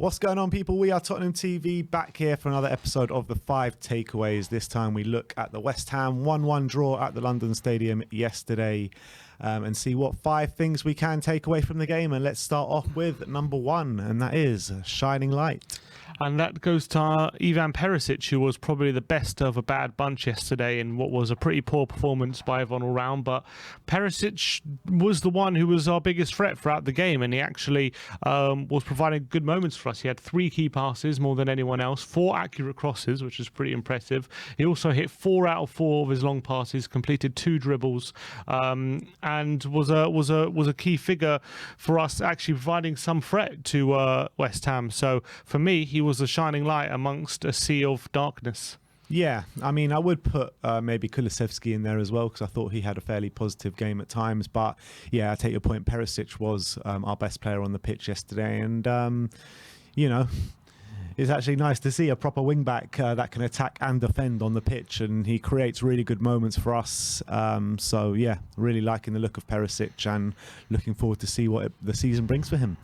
What's going on, people? We are Tottenham TV, back here for another episode of the 5 Takeaways. This time we look at the West Ham 1-1 draw at the London Stadium yesterday and see what 5 things we can take away from the game. And let's start off with number 1, and that is shining light. And that goes to Ivan Perisic, who was probably the best of a bad bunch yesterday in what was a pretty poor performance by everyone all round. But Perisic was the one who was our biggest threat throughout the game, and he actually was providing good moments for us. He had 3 key passes, more than anyone else, 4 accurate crosses, which is pretty impressive. He also hit 4 out of 4 of his long passes, completed 2 dribbles, and was a key figure for us, actually providing some threat to West Ham. So for me, he was a shining light amongst a sea of darkness. Yeah, I mean, I would put maybe Kulusevski in there as well, because I thought he had a fairly positive game at times. But yeah, I take your point. Perisic was our best player on the pitch yesterday, and you know, it's actually nice to see a proper wing back that can attack and defend on the pitch, and he creates really good moments for us. So yeah, really liking the look of Perisic and looking forward to see what the season brings for him.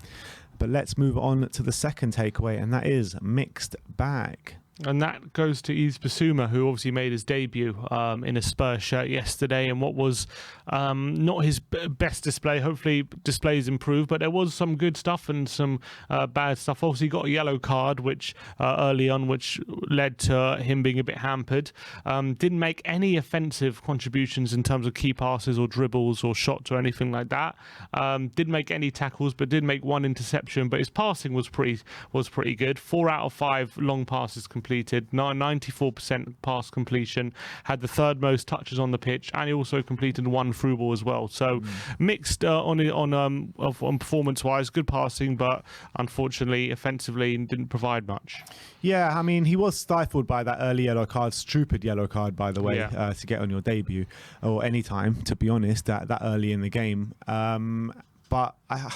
But let's move on to the second takeaway, and that is mixed bag. And that goes to Yves Bissouma, who obviously made his debut in a Spurs shirt yesterday, and what was not his best display. Hopefully displays improve, but there was some good stuff and some bad stuff. Obviously got a yellow card which early on, which led to him being a bit hampered. Didn't make any offensive contributions in terms of key passes or dribbles or shots or anything like that. Didn't make any tackles, but did make 1 interception. But his passing was pretty good. 4 out of 5 long passes completed, 94% pass completion, had the 3rd most touches on the pitch, and he also completed 1 through ball as well. So mixed on performance wise, good passing, but unfortunately offensively didn't provide much. Yeah, I mean, he was stifled by that early yellow card, stupid yellow card, by the way, to get on your debut or any time, to be honest, that early in the game. But I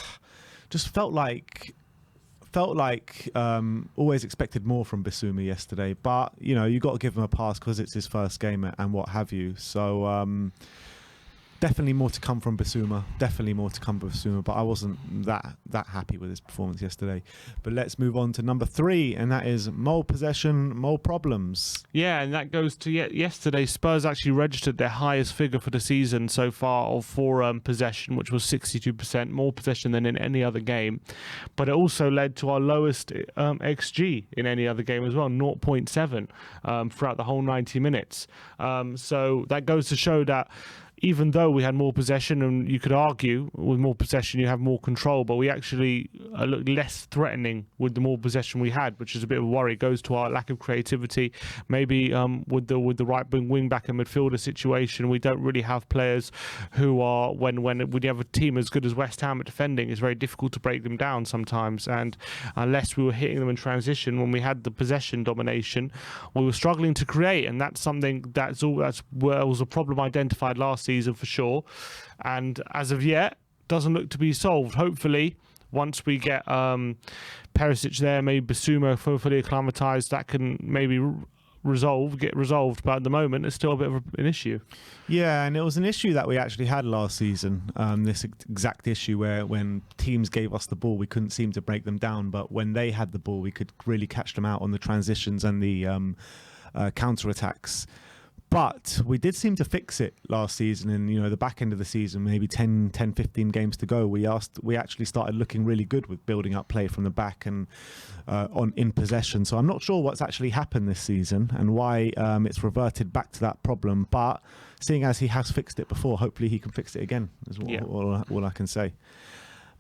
just felt like always expected more from Bissouma yesterday, but you know, you got to give him a pass because it's his first game and what have you. So definitely more to come from Bissouma. But I wasn't that happy with his performance yesterday. But let's move on to number 3, and that is more possession, more problems. Yeah, and that goes to yesterday. Spurs actually registered their highest figure for the season so far of for possession, which was 62%, more possession than in any other game. But it also led to our lowest XG in any other game as well, 0.7 throughout the whole 90 minutes. So that goes to show that even though we had more possession, and you could argue with more possession you have more control, but we actually looked less threatening with the more possession we had, which is a bit of a worry. It goes to our lack of creativity. Maybe with the right wing back and midfielder situation, we don't really have players who are, when you have a team as good as West Ham at defending, it's very difficult to break them down sometimes. And unless we were hitting them in transition when we had the possession domination, we were struggling to create, and that's something that was a problem identified last season for sure, and as of yet doesn't look to be solved. Hopefully once we get Perisic there, maybe Bissouma fully acclimatized, that can maybe get resolved, but at the moment it's still a bit of an issue. Yeah, and it was an issue that we actually had last season, this exact issue where when teams gave us the ball we couldn't seem to break them down, but when they had the ball we could really catch them out on the transitions and the counter-attacks. But we did seem to fix it last season, and you know, the back end of the season, maybe 10-15 games to go, we actually started looking really good with building up play from the back and in possession. So I'm not sure what's actually happened this season and why it's reverted back to that problem, but seeing as he has fixed it before, hopefully he can fix it again, is all I can say.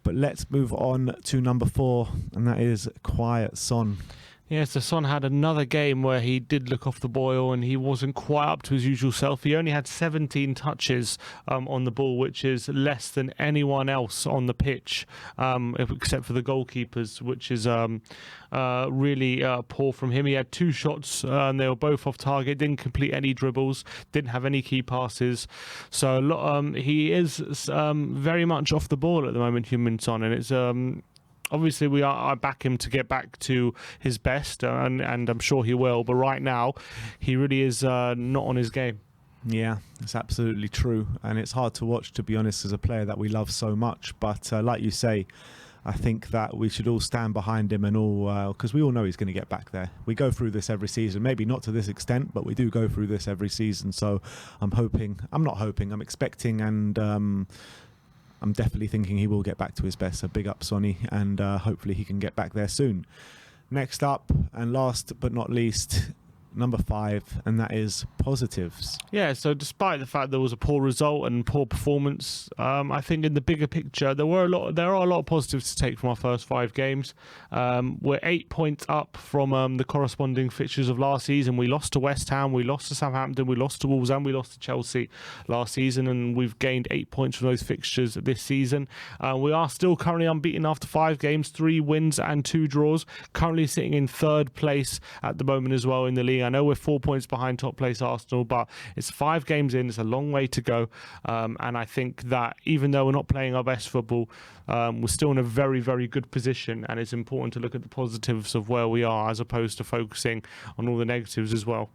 But let's move on to number 4, and that is quiet Son. Yes, so Son had another game where he did look off the boil and he wasn't quite up to his usual self. He only had 17 touches on the ball, which is less than anyone else on the pitch, except for the goalkeepers, which is really poor from him. He had 2 shots and they were both off target, didn't complete any dribbles, didn't have any key passes. So he is very much off the ball at the moment, Heung-min Son, and it's obviously I back him to get back to his best, and I'm sure he will, but right now he really is not on his game. Yeah, it's absolutely true, and it's hard to watch, to be honest, as a player that we love so much. But like you say, I think that we should all stand behind him and all, because we all know he's going to get back there. We go through this every season, maybe not to this extent, but we do go through this every season. So I'm expecting, and I'm definitely thinking he will get back to his best. So big up Sonny, and hopefully he can get back there soon. Next up, and last but not least, number 5, and that is positives. Yeah, so despite the fact there was a poor result and poor performance, I think in the bigger picture there are a lot of positives to take from our first 5 games. We're 8 points up from the corresponding fixtures of last season. We lost to West Ham, we lost to Southampton, we lost to Wolves, and we lost to Chelsea last season, and we've gained 8 points from those fixtures this season. We are still currently unbeaten after 5 games, 3 wins and 2 draws, currently sitting in 3rd place at the moment as well in the league. I know we're 4 points behind top place Arsenal, but it's 5 games in. It's a long way to go. And I think that even though we're not playing our best football, we're still in a very, very good position. And it's important to look at the positives of where we are as opposed to focusing on all the negatives as well.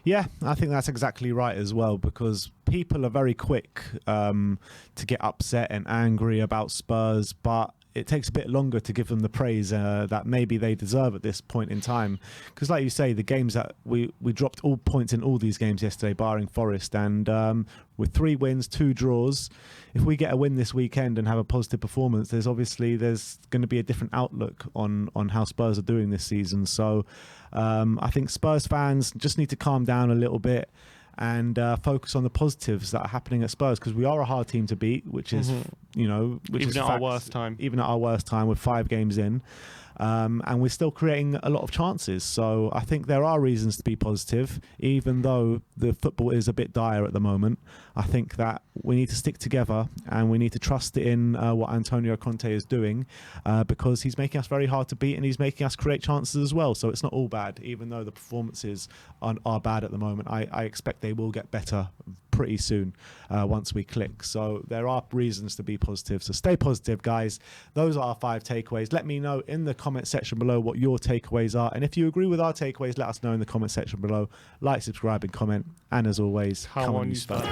Yeah, I think that's exactly right as well, because people are very quick to get upset and angry about Spurs, but it takes a bit longer to give them the praise that maybe they deserve at this point in time. Because like you say, the games that we dropped all points in all these games yesterday, barring Forest, and with 3 wins, 2 draws, if we get a win this weekend and have a positive performance, there's going to be a different outlook on how Spurs are doing this season. So I think Spurs fans just need to calm down a little bit and focus on the positives that are happening at Spurs, because we are a hard team to beat, which is, which even is at facts, our worst time. Even at our worst time, with 5 games in. And we're still creating a lot of chances. So I think there are reasons to be positive, even though the football is a bit dire at the moment. I think that we need to stick together and we need to trust in what Antonio Conte is doing, because he's making us very hard to beat and he's making us create chances as well. So it's not all bad, even though the performances are bad at the moment. I expect they will get better pretty soon once we click. So there are reasons to be positive. So stay positive, guys. Those are our 5 takeaways. Let me know in the comment section below what your takeaways are. And if you agree with our takeaways, let us know in the comment section below. Like, subscribe and comment. And as always, come on you Spurs.